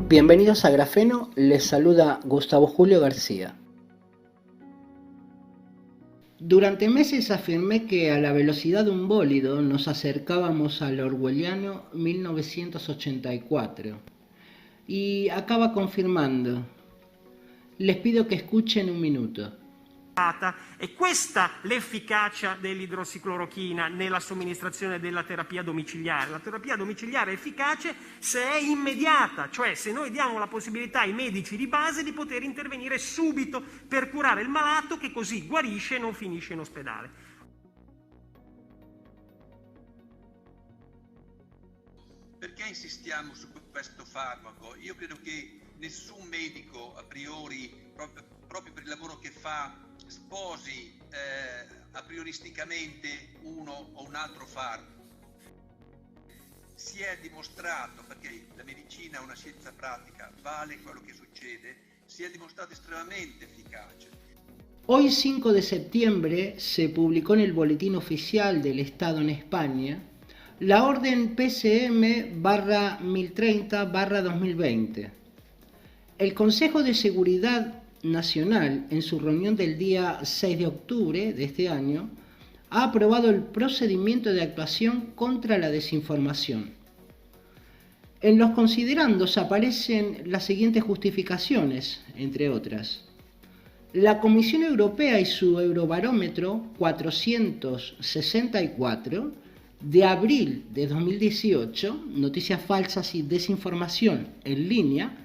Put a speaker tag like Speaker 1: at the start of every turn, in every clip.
Speaker 1: Bienvenidos a Grafeno, les saluda Gustavo Julio García. Durante meses afirmé que a la velocidad de un bólido nos acercábamos al orwelliano 1984 y acaba confirmando. Les pido che escuchen un minuto.
Speaker 2: È questa l'efficacia dell'idrossiclorochina nella somministrazione della terapia domiciliare. La terapia domiciliare è efficace se è immediata, cioè se noi diamo la possibilità ai medici di base di poter intervenire subito per curare il malato che così guarisce e non finisce in ospedale.
Speaker 3: Perché insistiamo su questo farmaco? Io credo che nessun medico a priori, proprio per il lavoro che fa, sposi a prioristicamente uno o un altro farmaco. Si è dimostrato, perché la medicina è una scienza pratica, vale quello che succede, si è dimostrato estremamente efficace.
Speaker 1: Hoy 5 de septiembre se publicó en el Boletín Oficial del Estado en España la orden PCM-1030-2020. El Consejo de Seguridad Nacional, en su reunión del día 6 de octubre de este año, ha aprobado el procedimiento de actuación contra la desinformación. En los considerandos aparecen las siguientes justificaciones, entre otras. La Comisión Europea y su Eurobarómetro 464 de abril de 2018, Noticias falsas y desinformación en línea,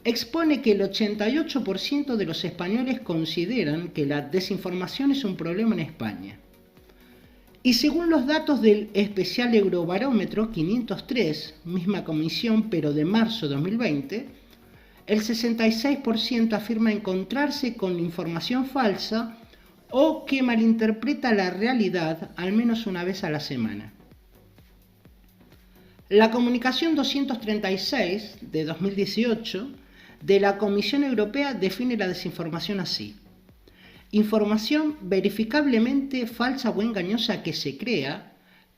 Speaker 1: expone que el 88% de los españoles consideran que la desinformación es un problema en España. Y según los datos del especial Eurobarómetro 503, misma comisión pero de marzo de 2020, el 66% afirma encontrarse con información falsa o que malinterpreta la realidad al menos una vez a la semana. La comunicación 236 de 2018 de la Comisión Europea define la desinformación así: información verificablemente falsa o engañosa que se crea,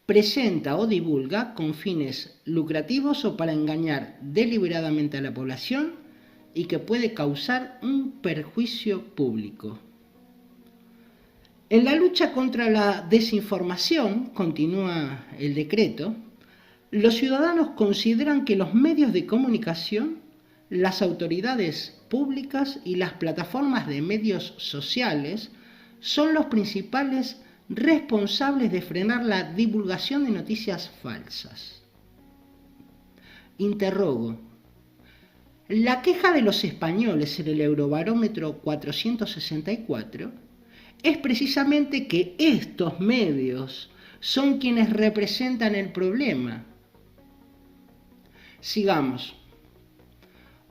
Speaker 1: presenta o divulga con fines lucrativos o para engañar deliberadamente a la población y que puede causar un perjuicio público. En la lucha contra la desinformación, continúa el decreto, los ciudadanos consideran que los medios de comunicación, las autoridades públicas y las plataformas de medios sociales son los principales responsables de frenar la divulgación de noticias falsas. Interrogo. La queja de los españoles en el Eurobarómetro 464 es precisamente que estos medios son quienes representan el problema. Sigamos.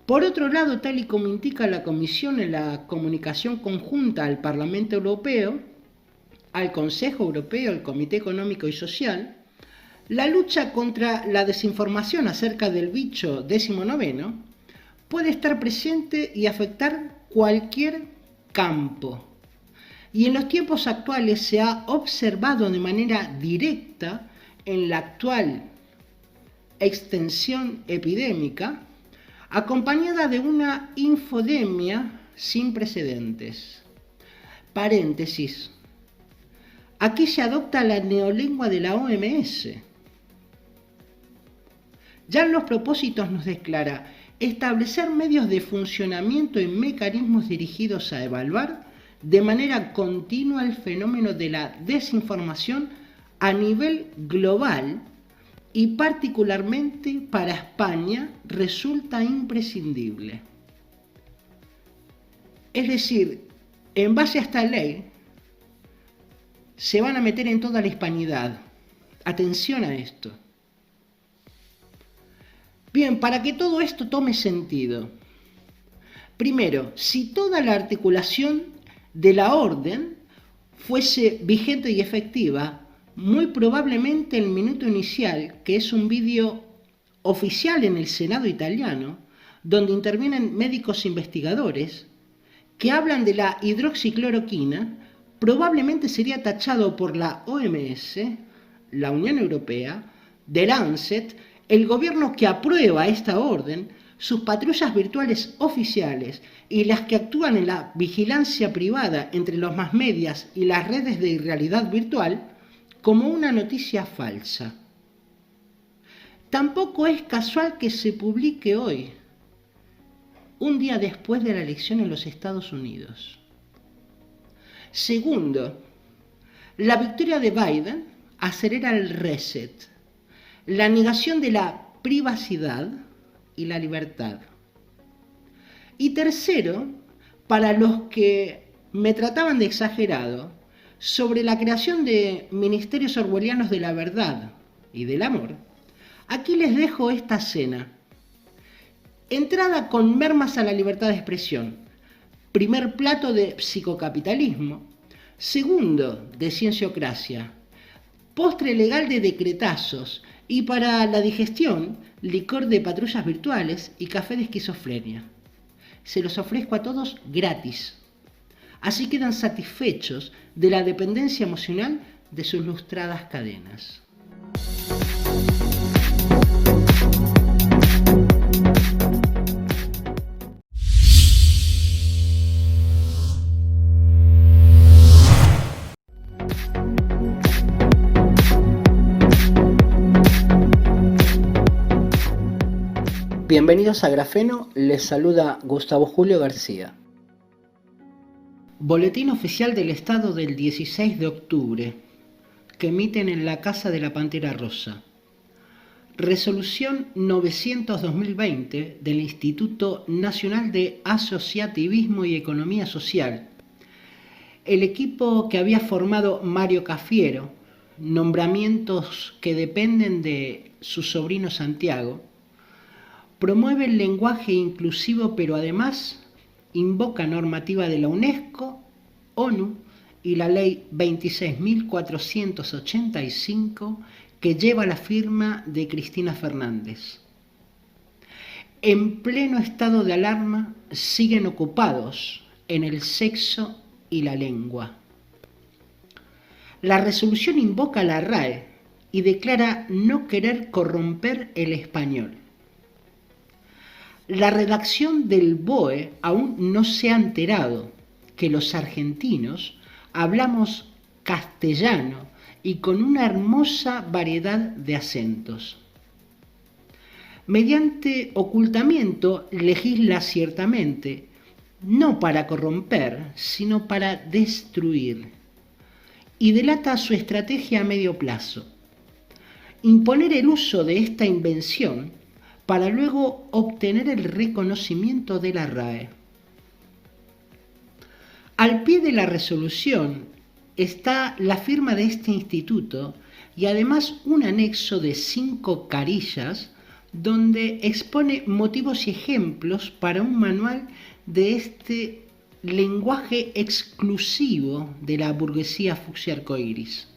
Speaker 1: Por otro lado, tal y como indica la Comisión en la comunicación conjunta al Parlamento Europeo, al Consejo Europeo, al Comité Económico y Social, la lucha contra la desinformación acerca del bicho 19 puede estar presente y afectar cualquier campo. Y en los tiempos actuales se ha observado de manera directa en la actual extensión epidémica, acompañada de una infodemia sin precedentes. Paréntesis. Aquí se adopta la neolengua de la OMS. Ya en los propósitos nos declara establecer medios de funcionamiento y mecanismos dirigidos a evaluar de manera continua el fenómeno de la desinformación a nivel global y particularmente para España resulta imprescindible. Es decir, en base a esta ley, se van a meter en toda la hispanidad. Atención a esto. Bien, para que todo esto tome sentido, primero, si toda la articulación de la orden fuese vigente y efectiva, muy probablemente el minuto inicial, que es un vídeo oficial en el Senado italiano, donde intervienen médicos investigadores, que hablan de la hidroxicloroquina, probablemente sería tachado por la OMS, la Unión Europea, The Lancet, el gobierno que aprueba esta orden, sus patrullas virtuales oficiales y las que actúan en la vigilancia privada entre los mass medias y las redes de realidad virtual como una noticia falsa. Tampoco es casual que se publique hoy, un día después de la elección en los Estados Unidos. Segundo, la victoria de Biden acelera el reset, la negación de la privacidad y la libertad. Y tercero, para los que me trataban de exagerado sobre la creación de ministerios orwellianos de la verdad y del amor, aquí les dejo esta cena. Entrada con mermas a la libertad de expresión. Primer plato de psicocapitalismo. Segundo, de cienciocracia. Postre legal de decretazos. Y para la digestión, licor de patrullas virtuales y café de esquizofrenia. Se los ofrezco a todos gratis. Así quedan satisfechos de la dependencia emocional de sus lustradas cadenas. Bienvenidos a Grafeno, les saluda Gustavo Julio García. Boletín oficial del Estado del 16 de octubre, que emiten en la Casa de la Pantera Rosa. Resolución 900-2020 del Instituto Nacional de Asociativismo y Economía Social. El equipo que había formado Mario Cafiero, nombramientos que dependen de su sobrino Santiago, promueve el lenguaje inclusivo, pero además invoca normativa de la UNESCO, ONU y la Ley 26.485 que lleva la firma de Cristina Fernández. En pleno estado de alarma siguen ocupados en el sexo y la lengua. La resolución invoca a la RAE y declara no querer corromper el español. La redacción del BOE aún no se ha enterado que los argentinos hablamos castellano y con una hermosa variedad de acentos. Mediante ocultamiento legisla ciertamente, no para corromper, sino para destruir, y delata su estrategia a medio plazo. Imponer el uso de esta invención para luego obtener el reconocimiento de la RAE. Al pie de la resolución está la firma de este instituto y además un anexo de 5 carillas donde expone motivos y ejemplos para un manual de este lenguaje exclusivo de la burguesía fucsia arcoíris.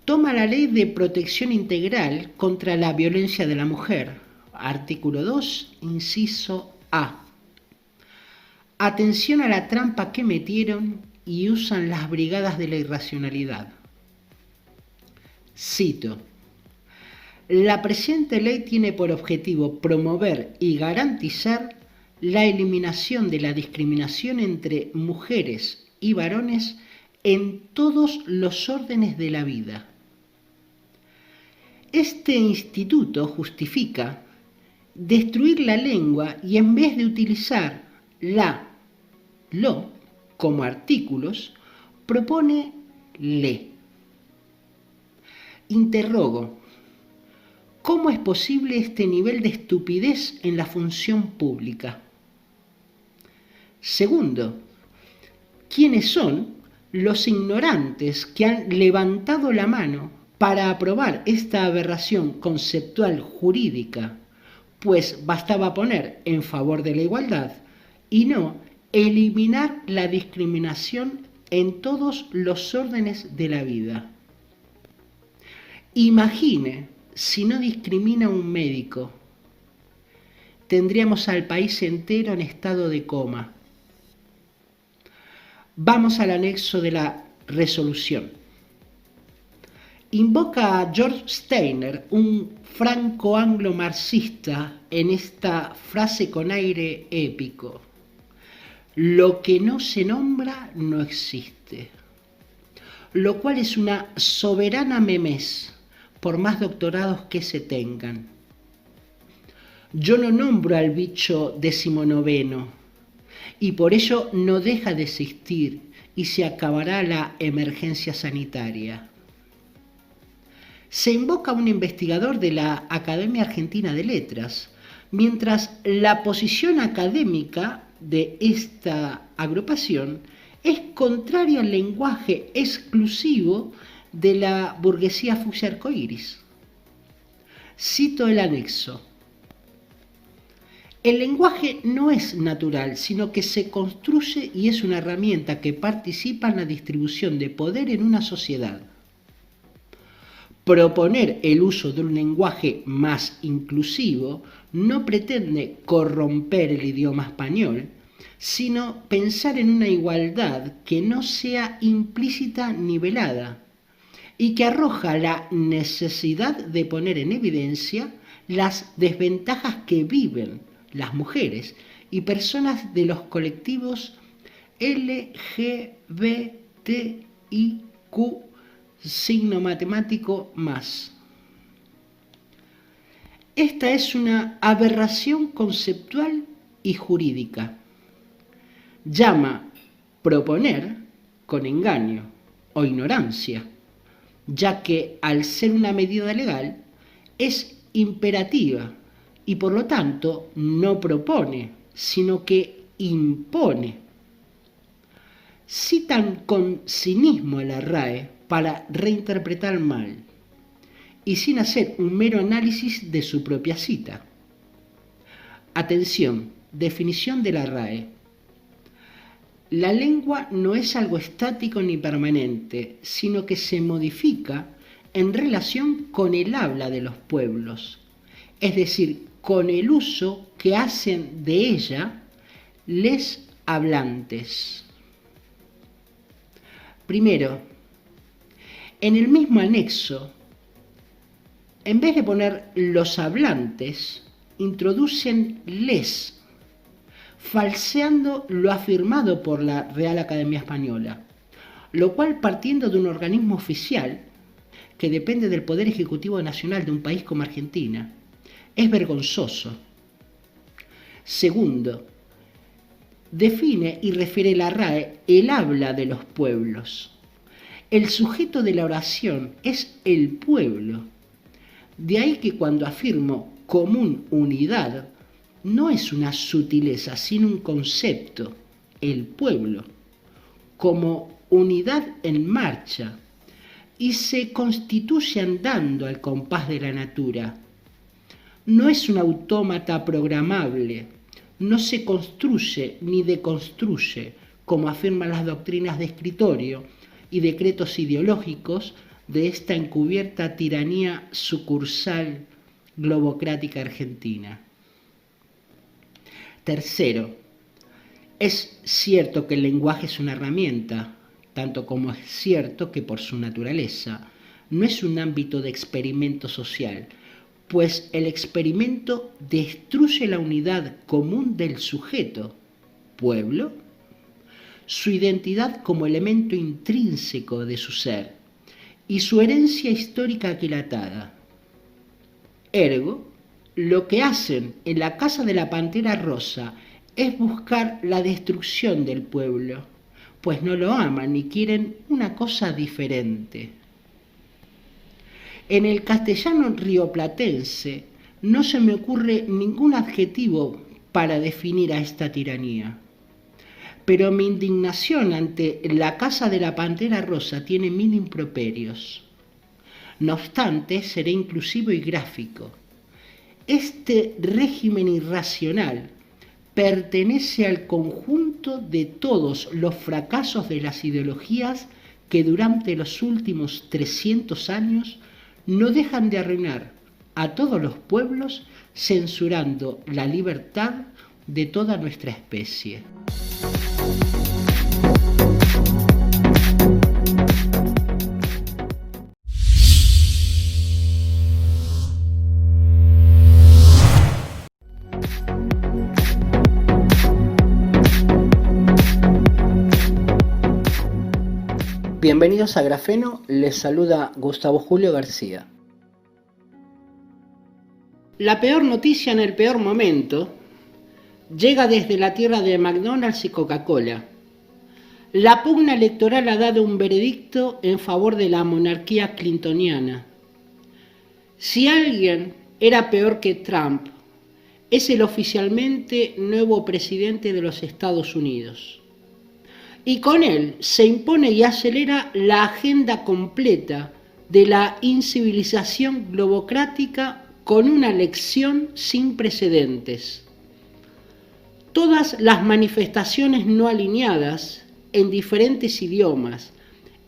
Speaker 1: Toma la Ley de Protección Integral contra la Violencia de la Mujer, artículo 2, inciso A. Atención a la trampa que metieron y usan las brigadas de la irracionalidad. Cito: la presente ley tiene por objetivo promover y garantizar la eliminación de la discriminación entre mujeres y varones en todos los órdenes de la vida. Este instituto justifica destruir la lengua y en vez de utilizar lo como artículos, propone le. Interrogo: ¿cómo es posible este nivel de estupidez en la función pública? Segundo, ¿quiénes son los ignorantes que han levantado la mano para aprobar esta aberración conceptual jurídica? Pues bastaba poner en favor de la igualdad y no eliminar la discriminación en todos los órdenes de la vida. Imagine si no discrimina un médico. Tendríamos al país entero en estado de coma. Vamos al anexo de la resolución. invoca a George Steiner, un franco-anglo-marxista, en esta frase con aire épico: lo que no se nombra no existe, lo cual es una soberana memez, por más doctorados que se tengan. Yo no nombro al bicho 19º, y por ello no deja de existir y se acabará la emergencia sanitaria. Se invoca a un investigador de la Academia Argentina de Letras, mientras la posición académica de esta agrupación es contraria al lenguaje exclusivo de la burguesía fucsia arcoíris. Cito el anexo. El lenguaje no es natural, sino que se construye y es una herramienta que participa en la distribución de poder en una sociedad. Proponer el uso de un lenguaje más inclusivo no pretende corromper el idioma español, sino pensar en una igualdad que no sea implícita ni velada y que arroja la necesidad de poner en evidencia las desventajas que viven las mujeres y personas de los colectivos LGBTIQ signo matemático más. Esta es una aberración conceptual y jurídica. Llama proponer con engaño o ignorancia, ya que al ser una medida legal es imperativa y por lo tanto no propone, sino que impone. Citan con cinismo a la RAE para reinterpretar mal y sin hacer un mero análisis de su propia cita. Atención, definición de la RAE. La lengua no es algo estático ni permanente, sino que se modifica en relación con el habla de los pueblos, es decir, con el uso que hacen de ella les hablantes. Primero, en el mismo anexo, en vez de poner los hablantes, introducen les, falseando lo afirmado por la Real Academia Española, lo cual, partiendo de un organismo oficial que depende del Poder Ejecutivo Nacional de un país como Argentina, es vergonzoso. Segundo, define y refiere la RAE el habla de los pueblos. El sujeto de la oración es el pueblo. De ahí que cuando afirmo común unidad, no es una sutileza, sino un concepto, el pueblo, como unidad en marcha, y se constituye andando al compás de la natura. No es un autómata programable, no se construye ni deconstruye, como afirman las doctrinas de escritorio y decretos ideológicos de esta encubierta tiranía sucursal globocrática argentina. Tercero, es cierto que el lenguaje es una herramienta, tanto como es cierto que por su naturaleza no es un ámbito de experimento social, pues el experimento destruye la unidad común del sujeto, pueblo, su identidad como elemento intrínseco de su ser y su herencia histórica aquilatada. Ergo, lo que hacen en la Casa de la Pantera Rosa es buscar la destrucción del pueblo, pues no lo aman ni quieren una cosa diferente. En el castellano rioplatense no se me ocurre ningún adjetivo para definir a esta tiranía, pero mi indignación ante la Casa de la Pantera Rosa tiene 1000 improperios. No obstante, seré inclusivo y gráfico. Este régimen irracional pertenece al conjunto de todos los fracasos de las ideologías que durante los últimos 300 años no dejan de arruinar a todos los pueblos, censurando la libertad de toda nuestra especie. Bienvenidos a Grafeno, les saluda Gustavo Julio García. La peor noticia en el peor momento llega desde la tierra de McDonald's y Coca-Cola. La pugna electoral ha dado un veredicto en favor de la monarquía clintoniana. Si alguien era peor que Trump, es el oficialmente nuevo presidente de los Estados Unidos. Y con él se impone y acelera la agenda completa de la incivilización globocrática con una lección sin precedentes. Todas las manifestaciones no alineadas en diferentes idiomas,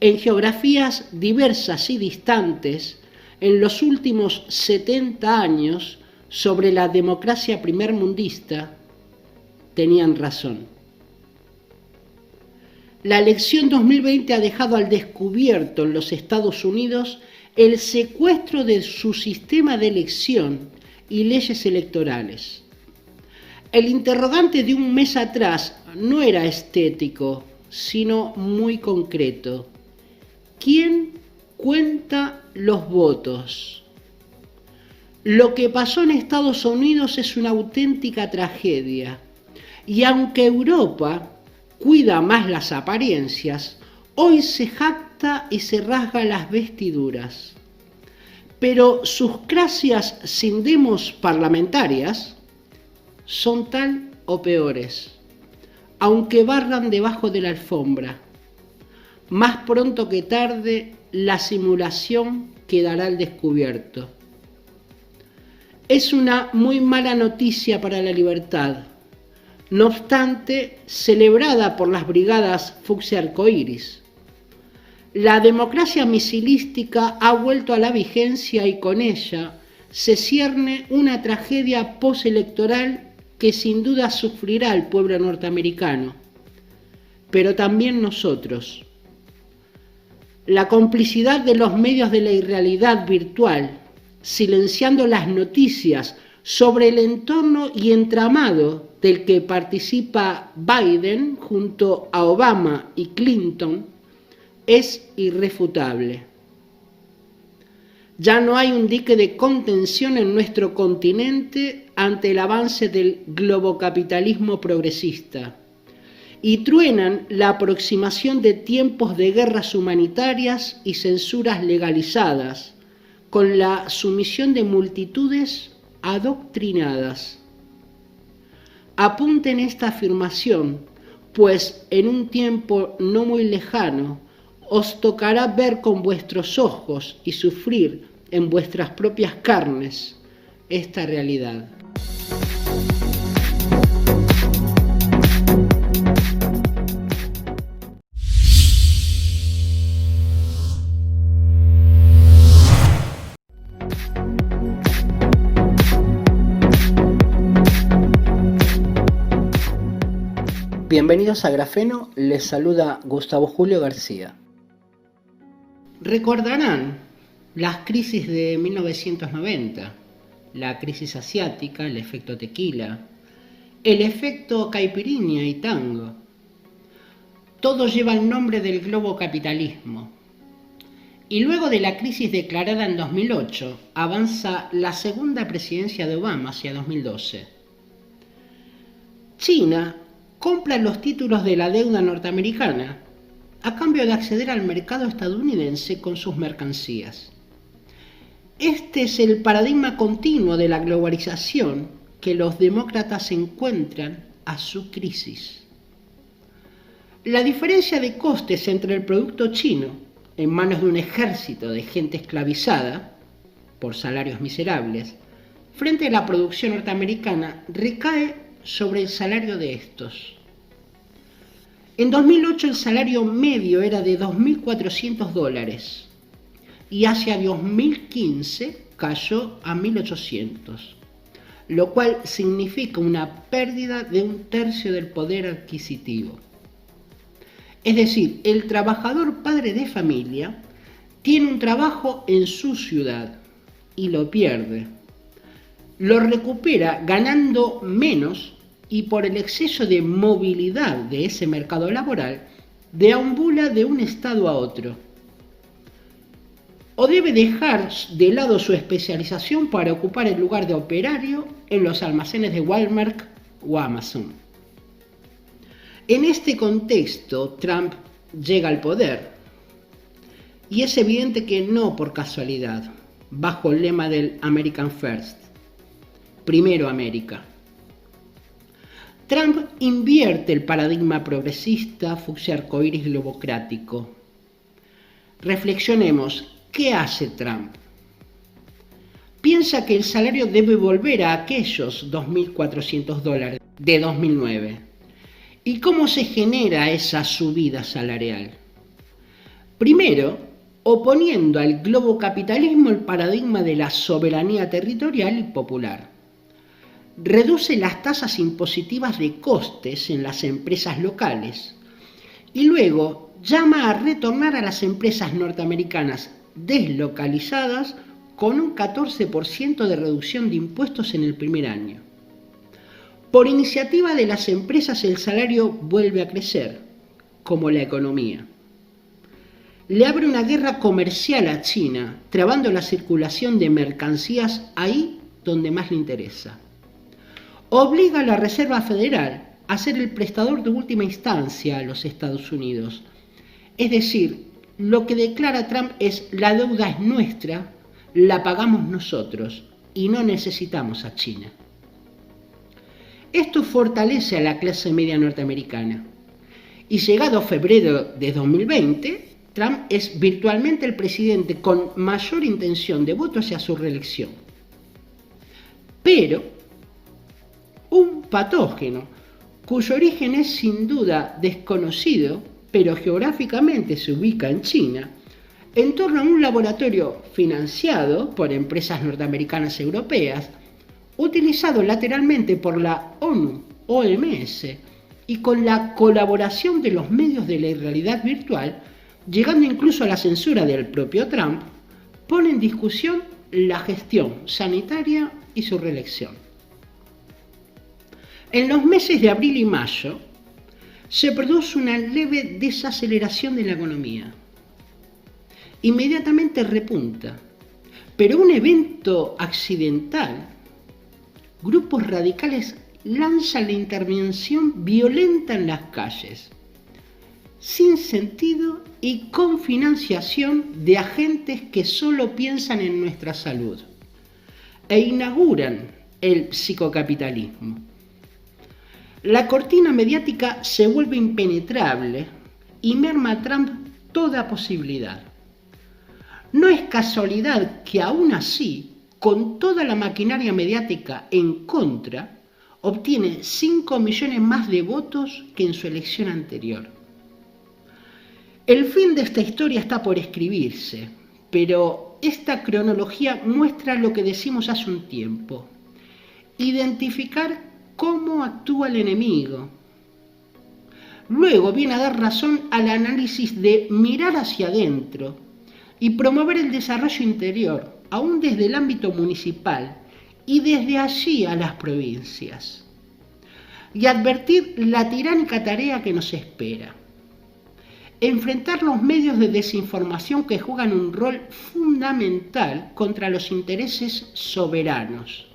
Speaker 1: en geografías diversas y distantes, en los últimos 70 años sobre la democracia primermundista, tenían razón. La elección 2020 ha dejado al descubierto en los Estados Unidos el secuestro de su sistema de elección y leyes electorales. El interrogante de un mes atrás no era estético, sino muy concreto. ¿Quién cuenta los votos? Lo que pasó en Estados Unidos es una auténtica tragedia, y aunque Europa cuida más las apariencias, hoy se jacta y se rasga las vestiduras. Pero sus gracias sin demos parlamentarias son tal o peores, aunque barran debajo de la alfombra. Más pronto que tarde, la simulación quedará al descubierto. Es una muy mala noticia para la libertad, no obstante, celebrada por las brigadas fucsia arcoíris. La democracia misilística ha vuelto a la vigencia y con ella se cierne una tragedia postelectoral que sin duda sufrirá el pueblo norteamericano, pero también nosotros. La complicidad de los medios de la irrealidad virtual, silenciando las noticias sobre el entorno y entramado del que participa Biden junto a Obama y Clinton, es irrefutable. Ya no hay un dique de contención en nuestro continente ante el avance del globocapitalismo progresista, y truenan la aproximación de tiempos de guerras humanitarias y censuras legalizadas, con la sumisión de multitudes adoctrinadas. Apunten esta afirmación, pues en un tiempo no muy lejano os tocará ver con vuestros ojos y sufrir en vuestras propias carnes esta realidad. Bienvenidos a Grafeno, les saluda Gustavo Julio García. Recordarán las crisis de 1990, la crisis asiática, el efecto tequila, el efecto caipirinha y tango. Todo lleva el nombre del globocapitalismo. Y luego de la crisis declarada en 2008, avanza la segunda presidencia de Obama hacia 2012. China compra los títulos de la deuda norteamericana a cambio de acceder al mercado estadounidense con sus mercancías. Este es el paradigma continuo de la globalización que los demócratas encuentran a su crisis. La diferencia de costes entre el producto chino, en manos de un ejército de gente esclavizada, por salarios miserables, frente a la producción norteamericana, recae sobre el salario de estos. En 2008 el salario medio era de $2.400 y hacia 2015 cayó a 1.800, lo cual significa una pérdida de 1/3 del poder adquisitivo. Es decir, el trabajador padre de familia tiene un trabajo en su ciudad y lo pierde. Lo recupera ganando menos y por el exceso de movilidad de ese mercado laboral deambula de un estado a otro. O debe dejar de lado su especialización para ocupar el lugar de operario en los almacenes de Walmart o Amazon. En este contexto, Trump llega al poder. Y es evidente que no por casualidad, bajo el lema del American First, primero América. Trump invierte el paradigma progresista, fucsia arcoíris globocrático. Reflexionemos, ¿qué hace Trump? Piensa que el salario debe volver a aquellos $2.400 de 2009. ¿Y cómo se genera esa subida salarial? Primero, oponiendo al globocapitalismo el paradigma de la soberanía territorial y popular. Reduce las tasas impositivas de costes en las empresas locales y luego llama a retornar a las empresas norteamericanas deslocalizadas con un 14% de reducción de impuestos en el primer año. Por iniciativa de las empresas el salario vuelve a crecer, como la economía. Le abre una guerra comercial a China, trabando la circulación de mercancías ahí donde más le interesa. Obliga a la Reserva Federal a ser el prestador de última instancia a los Estados Unidos. Es decir, lo que declara Trump es: la deuda es nuestra, la pagamos nosotros y no necesitamos a China. Esto fortalece a la clase media norteamericana. Y llegado febrero de 2020, Trump es virtualmente el presidente con mayor intención de voto hacia su reelección. Pero un patógeno, cuyo origen es sin duda desconocido, pero geográficamente se ubica en China, en torno a un laboratorio financiado por empresas norteamericanas y europeas, utilizado lateralmente por la ONU, OMS, y con la colaboración de los medios de la realidad virtual, llegando incluso a la censura del propio Trump, pone en discusión la gestión sanitaria y su reelección. En los meses de abril y mayo se produce una leve desaceleración de la economía. Inmediatamente repunta, pero un evento accidental, grupos radicales lanzan la intervención violenta en las calles, sin sentido y con financiación de agentes que solo piensan en nuestra salud, e inauguran el psicocapitalismo. La cortina mediática se vuelve impenetrable y merma a Trump toda posibilidad. No es casualidad que aún así, con toda la maquinaria mediática en contra, obtiene 5 millones más de votos que en su elección anterior. El fin de esta historia está por escribirse, pero esta cronología muestra lo que decimos hace un tiempo: identificar cómo actúa el enemigo. Luego viene a dar razón al análisis de mirar hacia adentro y promover el desarrollo interior, aún desde el ámbito municipal y desde allí a las provincias. Y advertir la tiránica tarea que nos espera. Enfrentar los medios de desinformación que juegan un rol fundamental contra los intereses soberanos.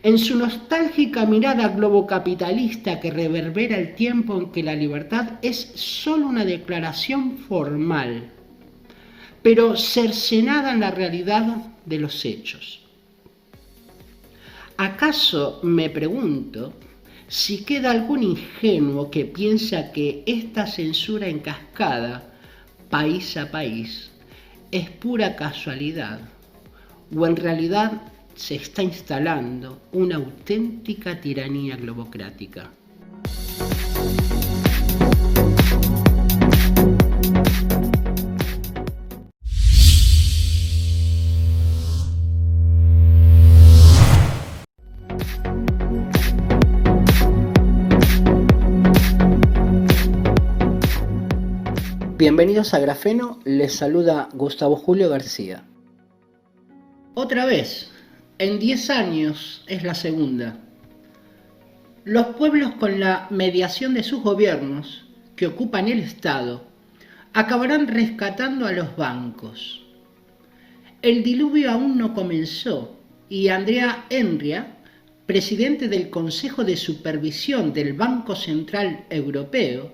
Speaker 1: En su nostálgica mirada globocapitalista que reverbera el tiempo en que la libertad es solo una declaración formal, pero cercenada en la realidad de los hechos. ¿Acaso, me pregunto, si queda algún ingenuo que piensa que esta censura en cascada, país a país, es pura casualidad, o en realidad se está instalando una auténtica tiranía globocrática? Bienvenidos a Grafeno, les saluda Gustavo Julio García. Otra vez, en 10 años es la segunda. Los pueblos, con la mediación de sus gobiernos, que ocupan el Estado acabarán rescatando a los bancos. El diluvio aún no comenzó y Andrea Enria, presidente del Consejo de Supervisión del Banco Central Europeo,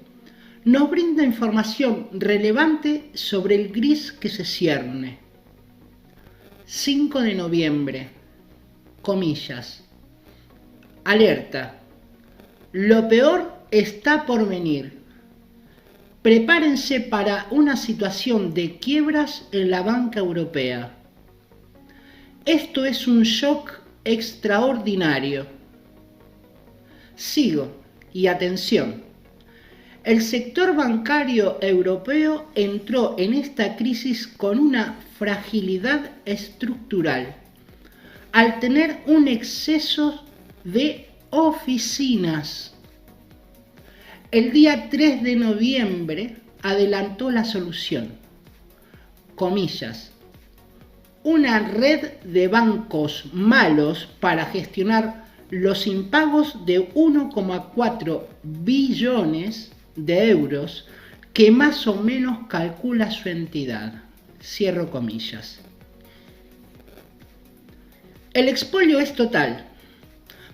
Speaker 1: nos brinda información relevante sobre el gris que se cierne. 5 de noviembre, comillas, alerta, lo peor está por venir. Prepárense para una situación de quiebras en la banca europea. Esto es un shock extraordinario. Sigo, y atención. El sector bancario europeo entró en esta crisis con una fragilidad estructural, al tener un exceso de oficinas. El día 3 de noviembre adelantó la solución, comillas, una red de bancos malos para gestionar los impagos de 1,4 billones de euros que más o menos calcula su entidad. Cierro comillas. El expolio es total.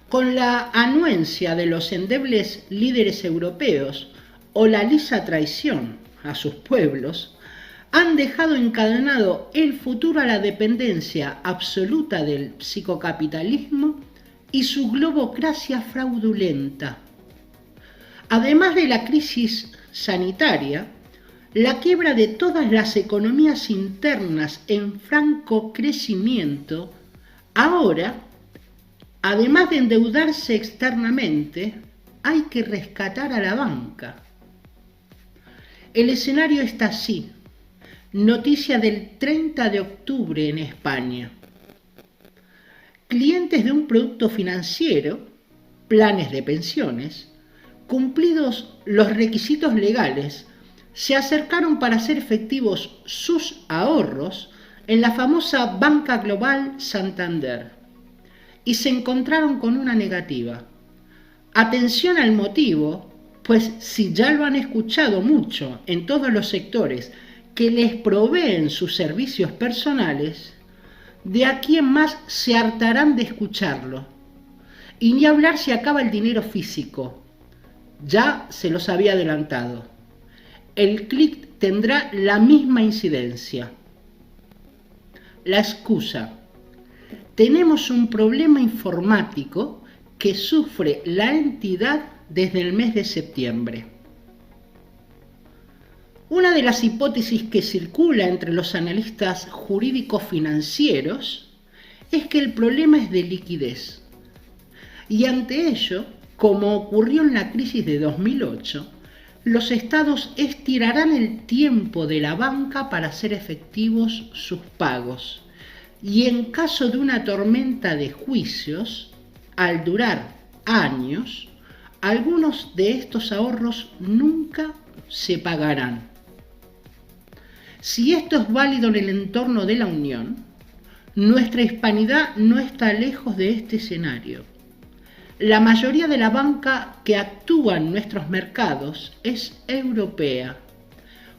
Speaker 1: Con la anuencia de los endebles líderes europeos o la lisa traición a sus pueblos, han dejado encadenado el futuro a la dependencia absoluta del psicocapitalismo y su globocracia fraudulenta. Además de la crisis sanitaria, la quiebra de todas las economías internas en franco crecimiento, ahora, además de endeudarse externamente, hay que rescatar a la banca. El escenario está así. Noticia del 30 de octubre en España. Clientes de un producto financiero, planes de pensiones, cumplidos los requisitos legales, se acercaron para hacer efectivos sus ahorros en la famosa Banca Global Santander y se encontraron con una negativa. Atención al motivo, pues si ya lo han escuchado mucho en todos los sectores que les proveen sus servicios personales, de aquí en más se hartarán de escucharlo. Y ni hablar si acaba el dinero físico. Ya se los había adelantado. El clic tendrá la misma incidencia. La excusa. Tenemos un problema informático que sufre la entidad desde el mes de septiembre. Una de las hipótesis que circula entre los analistas jurídicos financieros es que el problema es de liquidez. Y ante ello, como ocurrió en la crisis de 2008, los estados estirarán el tiempo de la banca para hacer efectivos sus pagos. Y en caso de una tormenta de juicios, al durar años, algunos de estos ahorros nunca se pagarán. Si esto es válido en el entorno de la Unión, nuestra hispanidad no está lejos de este escenario. La mayoría de la banca que actúa en nuestros mercados es europea.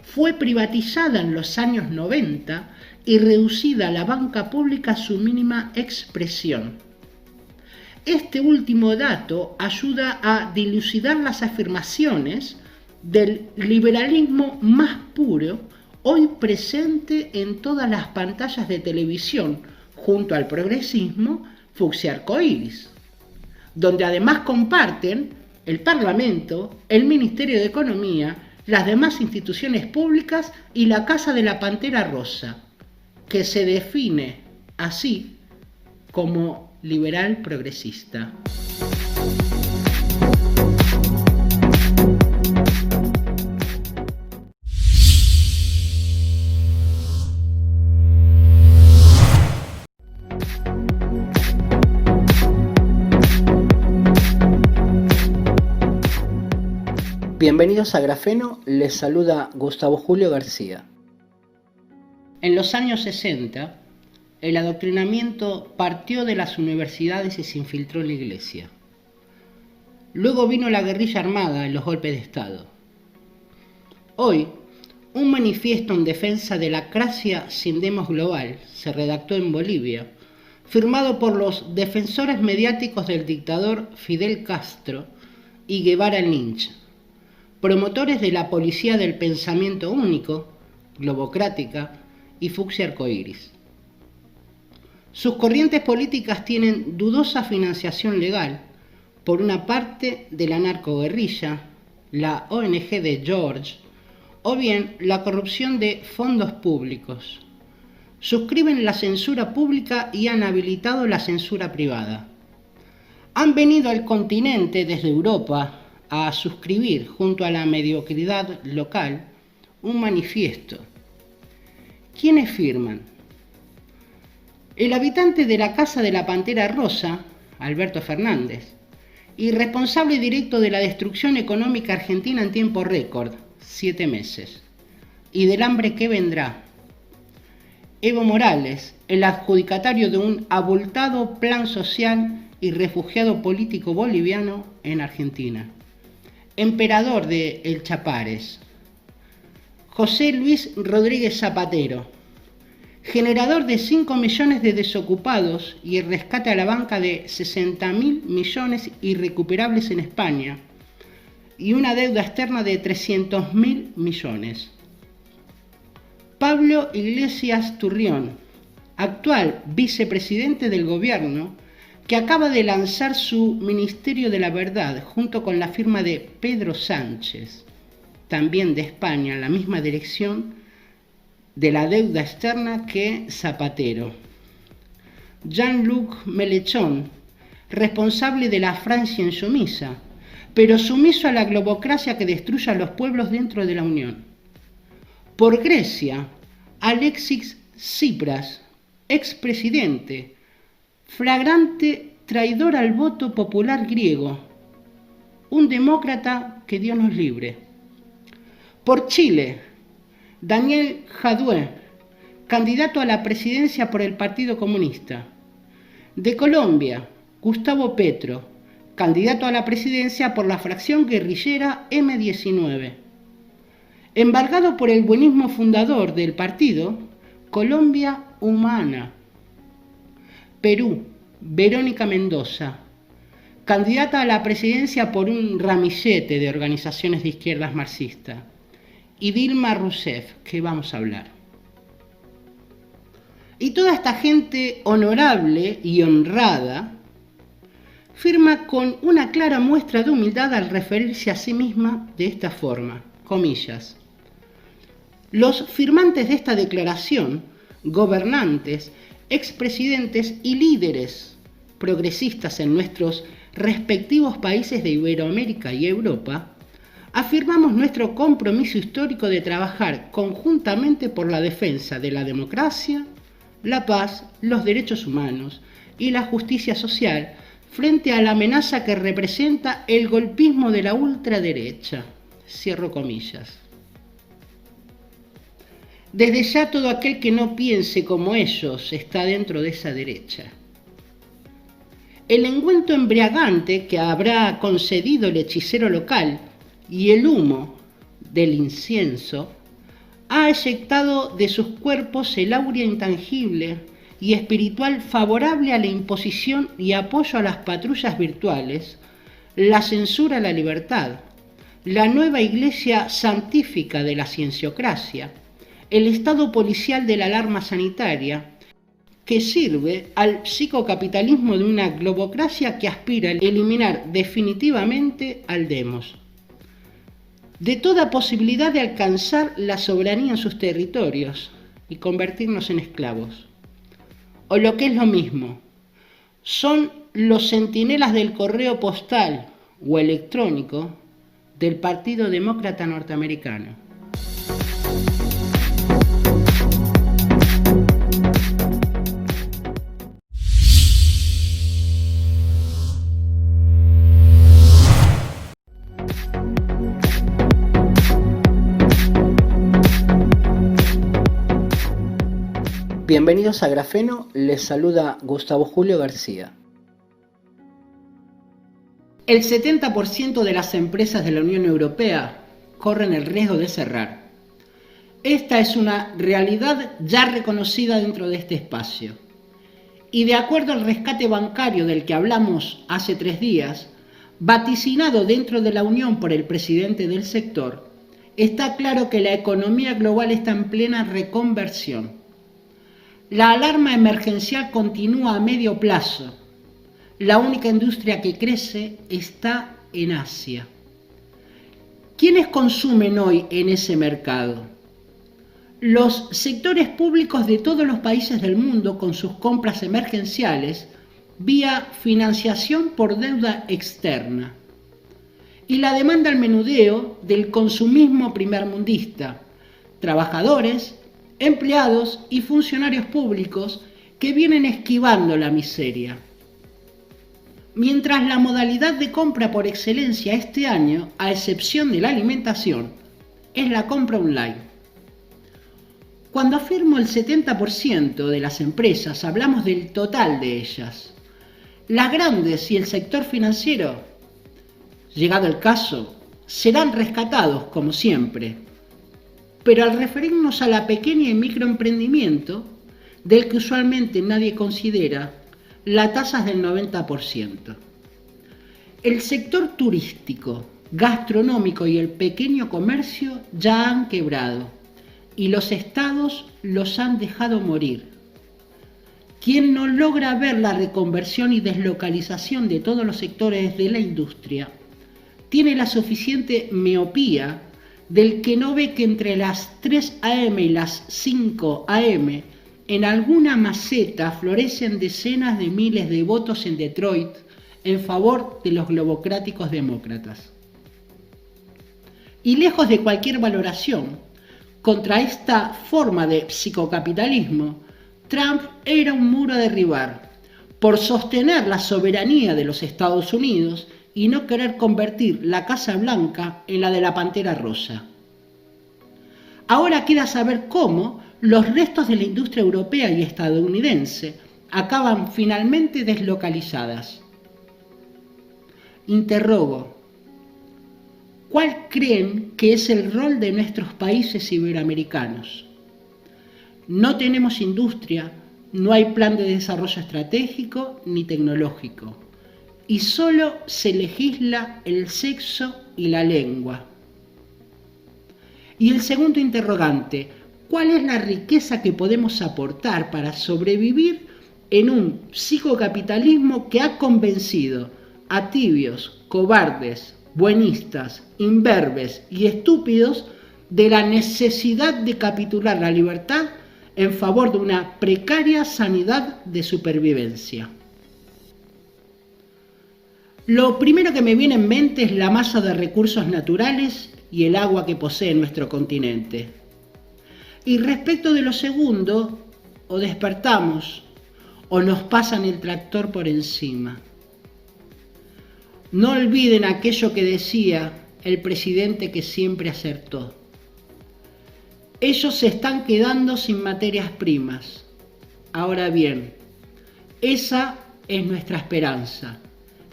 Speaker 1: Fue privatizada en los años 90 y reducida la banca pública a su mínima expresión. Este último dato ayuda a dilucidar las afirmaciones del liberalismo más puro hoy presente en todas las pantallas de televisión, junto al progresismo fucsia arcoíris, donde además comparten el Parlamento, el Ministerio de Economía, las demás instituciones públicas y la Casa de la Pantera Rosa, que se define así como liberal progresista. Bienvenidos a Grafeno, les saluda Gustavo Julio García. En los años 60, el adoctrinamiento partió de las universidades y se infiltró en la iglesia. Luego vino la guerrilla armada y los golpes de Estado. Hoy, un manifiesto en defensa de la cracia sin demos global se redactó en Bolivia, firmado por los defensores mediáticos del dictador Fidel Castro y Guevara Lynch, promotores de la policía del pensamiento único, globocrática y fucsia arcoíris. Sus corrientes políticas tienen dudosa financiación legal, por una parte de la narcoguerrilla, la ONG de George, o bien la corrupción de fondos públicos. Suscriben la censura pública y han habilitado la censura privada. Han venido al continente desde Europa a suscribir, junto a la mediocridad local, un manifiesto. ¿Quiénes firman? El habitante de la Casa de la Pantera Rosa, Alberto Fernández, y responsable directo de la destrucción económica argentina en tiempo récord, 7 meses, y del hambre que vendrá. Evo Morales, el adjudicatario de un abultado plan social y refugiado político boliviano en Argentina. Emperador de El Chapares. José Luis Rodríguez Zapatero, generador de 5 millones de desocupados y el rescate a la banca de 60.000 millones irrecuperables en España, y una deuda externa de 300.000 millones. Pablo Iglesias Turrión, actual vicepresidente del gobierno, que acaba de lanzar su Ministerio de la Verdad junto con la firma de Pedro Sánchez, también de España, en la misma dirección de la deuda externa que Zapatero. Jean-Luc Mélenchon, responsable de la Francia insumisa, pero sumiso a la globocracia que destruye a los pueblos dentro de la Unión. Por Grecia, Alexis Tsipras, expresidente, flagrante traidor al voto popular griego, un demócrata que Dios nos libre. Por Chile, Daniel Jadue, candidato a la presidencia por el Partido Comunista. De Colombia, Gustavo Petro, candidato a la presidencia por la fracción guerrillera M19. Embargado por el buenismo fundador del partido, Colombia Humana. Perú, Verónica Mendoza, candidata a la presidencia por un ramillete de organizaciones de izquierdas marxistas. Y Dilma Rousseff, que vamos a hablar. Y toda esta gente honorable y honrada firma con una clara muestra de humildad al referirse a sí misma de esta forma, comillas. Los firmantes de esta declaración, gobernantes, expresidentes y líderes progresistas en nuestros respectivos países de Iberoamérica y Europa, afirmamos nuestro compromiso histórico de trabajar conjuntamente por la defensa de la democracia, la paz, los derechos humanos y la justicia social frente a la amenaza que representa el golpismo de la ultraderecha. Cierro comillas. Desde ya todo aquel que no piense como ellos está dentro de esa derecha. El ungüento embriagante que habrá concedido el hechicero local y el humo del incienso ha eyectado de sus cuerpos el aurea intangible y espiritual favorable a la imposición y apoyo a las patrullas virtuales, la censura a la libertad, la nueva iglesia santífica de la cienciocracia, el estado policial de la alarma sanitaria, que sirve al psicocapitalismo de una globocracia que aspira a eliminar definitivamente al demos. De toda posibilidad de alcanzar la soberanía en sus territorios y convertirnos en esclavos. O lo que es lo mismo, son los centinelas del correo postal o electrónico del Partido Demócrata Norteamericano. Bienvenidos a Grafeno, les saluda Gustavo Julio García. El 70% de las empresas de la Unión Europea corren el riesgo de cerrar. Esta es una realidad ya reconocida dentro de este espacio. Y de acuerdo al rescate bancario del que hablamos hace 3 días, vaticinado dentro de la Unión por el presidente del sector, está claro que la economía global está en plena reconversión. La alarma emergencial continúa a medio plazo. La única industria que crece está en Asia. ¿Quiénes consumen hoy en ese mercado? Los sectores públicos de todos los países del mundo con sus compras emergenciales vía financiación por deuda externa. Y la demanda al menudeo del consumismo primermundista, trabajadores, empleados y funcionarios públicos que vienen esquivando la miseria. Mientras la modalidad de compra por excelencia este año, a excepción de la alimentación, es la compra online. Cuando afirmo el 70% de las empresas, hablamos del total de ellas. Las grandes y el sector financiero, llegado el caso, serán rescatados como siempre. Pero al referirnos a la pequeña y microemprendimiento, del que usualmente nadie considera, la tasa es del 90%. El sector turístico, gastronómico y el pequeño comercio ya han quebrado y los estados los han dejado morir. Quien no logra ver la reconversión y deslocalización de todos los sectores de la industria tiene la suficiente miopía del que no ve que entre las 3 a.m. y las 5 a.m. en alguna maceta florecen decenas de miles de votos en Detroit en favor de los globocráticos demócratas. Y lejos de cualquier valoración contra esta forma de psicocapitalismo, Trump era un muro a derribar por sostener la soberanía de los Estados Unidos y no querer convertir la Casa Blanca en la de la Pantera Rosa. Ahora queda saber cómo los restos de la industria europea y estadounidense acaban finalmente deslocalizadas. Interrogo, ¿cuál creen que es el rol de nuestros países iberoamericanos? No tenemos industria, no hay plan de desarrollo estratégico ni tecnológico, y solo se legisla el sexo y la lengua. Y el segundo interrogante, ¿cuál es la riqueza que podemos aportar para sobrevivir en un psicocapitalismo que ha convencido a tibios, cobardes, buenistas, imberbes y estúpidos de la necesidad de capitular la libertad en favor de una precaria sanidad de supervivencia? Lo primero que me viene en mente es la masa de recursos naturales y el agua que posee nuestro continente. Y respecto de lo segundo, o despertamos o nos pasan el tractor por encima. No olviden aquello que decía el presidente que siempre acertó. Ellos se están quedando sin materias primas. Ahora bien, esa es nuestra esperanza,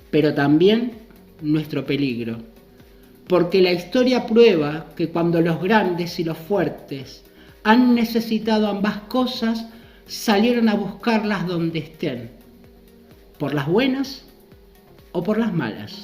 Speaker 1: pero también nuestro peligro. Porque la historia prueba que cuando los grandes y los fuertes han necesitado ambas cosas, salieron a buscarlas donde estén, por las buenas o por las malas.